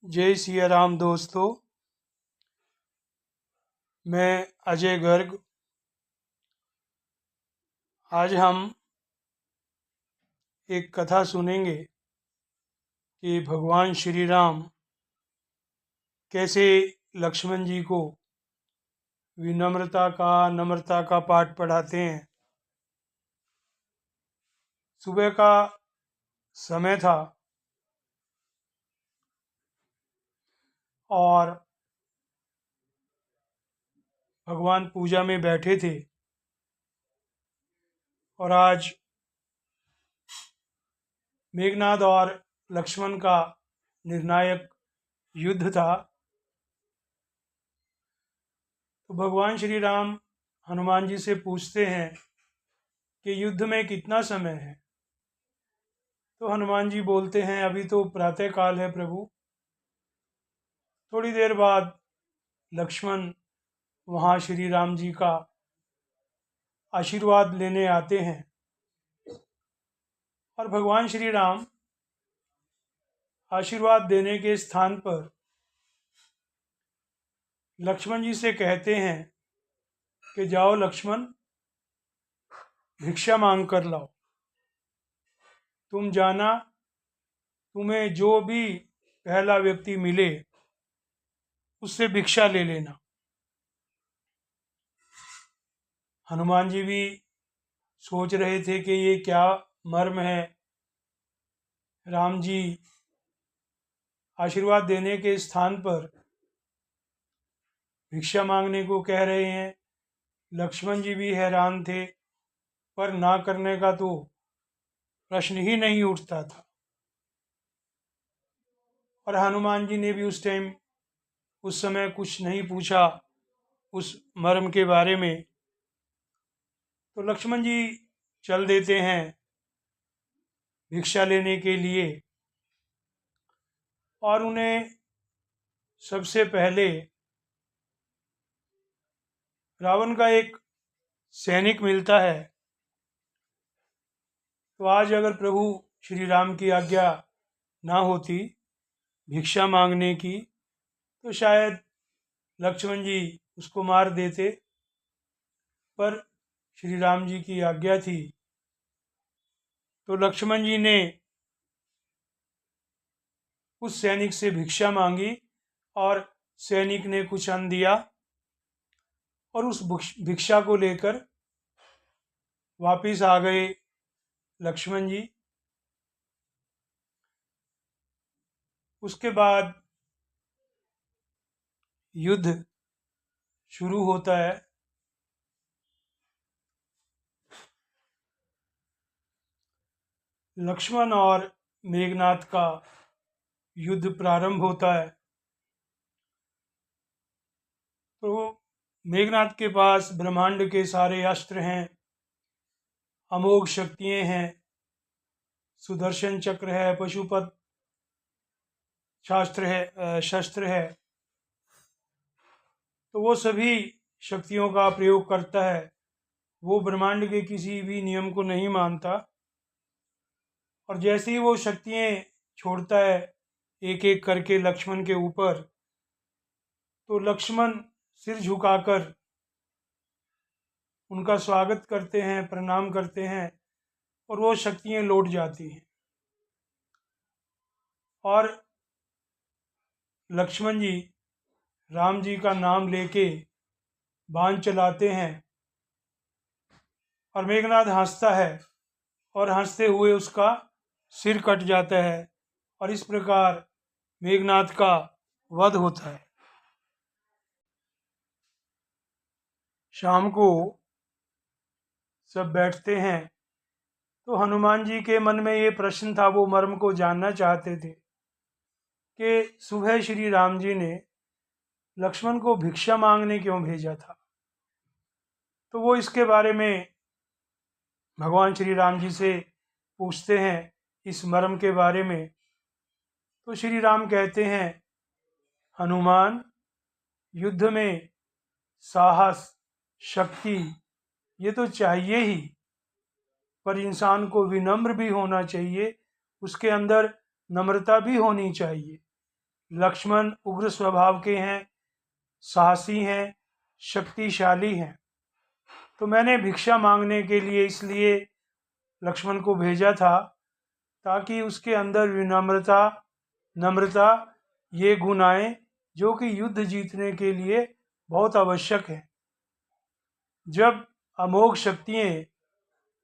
जय सिया राम दोस्तों। मैं अजय गर्ग। आज हम एक कथा सुनेंगे कि भगवान श्री राम कैसे लक्ष्मण जी को नम्रता का पाठ पढ़ाते हैं। सुबह का समय था और भगवान पूजा में बैठे थे और आज मेघनाद और लक्ष्मण का निर्णायक युद्ध था। तो भगवान श्री राम हनुमान जी से पूछते हैं कि युद्ध में कितना समय है। तो हनुमान जी बोलते हैं, अभी तो प्रातः काल है प्रभु। थोड़ी देर बाद लक्ष्मण वहाँ श्री राम जी का आशीर्वाद लेने आते हैं और भगवान श्री राम आशीर्वाद देने के स्थान पर लक्ष्मण जी से कहते हैं कि जाओ लक्ष्मण, भिक्षा मांग कर लाओ। तुम जाना, तुम्हें जो भी पहला व्यक्ति मिले उससे भिक्षा ले लेना। हनुमान जी भी सोच रहे थे कि ये क्या मर्म है। राम जी आशीर्वाद देने के स्थान पर भिक्षा मांगने को कह रहे हैं। लक्ष्मण जी भी हैरान थे, पर ना करने का तो प्रश्न ही नहीं उठता था। और हनुमान जी ने भी उस समय कुछ नहीं पूछा उस मर्म के बारे में। तो लक्ष्मण जी चल देते हैं भिक्षा लेने के लिए और उन्हें सबसे पहले रावण का एक सैनिक मिलता है। तो आज अगर प्रभु श्री राम की आज्ञा ना होती भिक्षा मांगने की, तो शायद लक्ष्मण जी उसको मार देते। पर श्री राम जी की आज्ञा थी तो लक्ष्मण जी ने उस सैनिक से भिक्षा मांगी और सैनिक ने कुछ अन्न दिया और उस भिक्षा को लेकर वापिस आ गए लक्ष्मण जी। उसके बाद युद्ध शुरू होता है। लक्ष्मण और मेघनाद का युद्ध प्रारंभ होता है। तो मेघनाद के पास ब्रह्मांड के सारे अस्त्र हैं, अमोघ शक्तियाँ हैं, सुदर्शन चक्र है, पशुपत शस्त्र है। तो वो सभी शक्तियों का प्रयोग करता है। वो ब्रह्मांड के किसी भी नियम को नहीं मानता और जैसे ही वो शक्तियाँ छोड़ता है एक एक करके लक्ष्मण के ऊपर, तो लक्ष्मण सिर झुकाकर उनका स्वागत करते हैं, प्रणाम करते हैं और वो शक्तियाँ लौट जाती हैं। और लक्ष्मण जी राम जी का नाम लेके बाण चलाते हैं और मेघनाद हंसता है और हंसते हुए उसका सिर कट जाता है और इस प्रकार मेघनाद का वध होता है। शाम को सब बैठते हैं तो हनुमान जी के मन में ये प्रश्न था, वो मर्म को जानना चाहते थे कि सुबह श्री राम जी ने लक्ष्मण को भिक्षा मांगने क्यों भेजा था। तो वो इसके बारे में भगवान श्री राम जी से पूछते हैं इस मर्म के बारे में। तो श्री राम कहते हैं, हनुमान, युद्ध में साहस, शक्ति ये तो चाहिए ही, पर इंसान को विनम्र भी होना चाहिए, उसके अंदर नम्रता भी होनी चाहिए। लक्ष्मण उग्र स्वभाव के हैं, साहसी हैं, शक्तिशाली हैं। तो मैंने भिक्षा मांगने के लिए इसलिए लक्ष्मण को भेजा था ताकि उसके अंदर विनम्रता, नम्रता ये गुण आए जो कि युद्ध जीतने के लिए बहुत आवश्यक है। जब अमोघ शक्तियाँ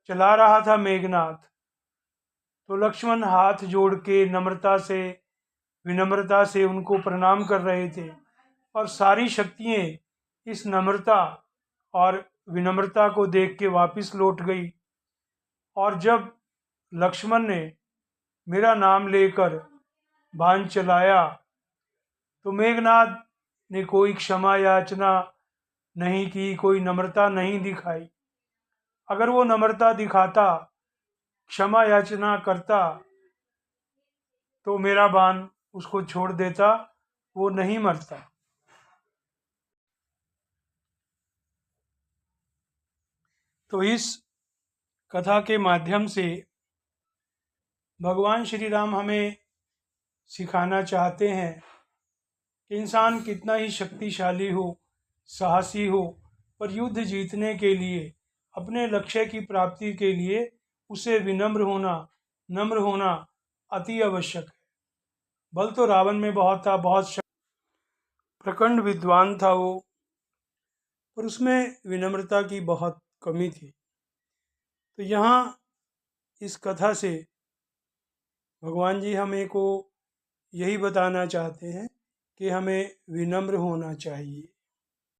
चला रहा था मेघनाथ, तो लक्ष्मण हाथ जोड़ के विनम्रता से उनको प्रणाम कर रहे थे और सारी शक्तियाँ इस नम्रता और विनम्रता को देख के वापस लौट गई। और जब लक्ष्मण ने मेरा नाम लेकर बाण चलाया तो मेघनाथ ने कोई क्षमा याचना नहीं की, कोई नम्रता नहीं दिखाई। अगर वो नम्रता दिखाता, क्षमा याचना करता तो मेरा बाण उसको छोड़ देता, वो नहीं मरता। तो इस कथा के माध्यम से भगवान श्री राम हमें सिखाना चाहते हैं कि इंसान कितना ही शक्तिशाली हो, साहसी हो, पर युद्ध जीतने के लिए, अपने लक्ष्य की प्राप्ति के लिए उसे नम्र होना अति आवश्यक है। बल तो रावण में बहुत था, बहुत प्रचंड विद्वान था वो, पर उसमें विनम्रता की बहुत कमी थी। तो यहाँ इस कथा से भगवान जी हमें को यही बताना चाहते हैं कि हमें विनम्र होना चाहिए।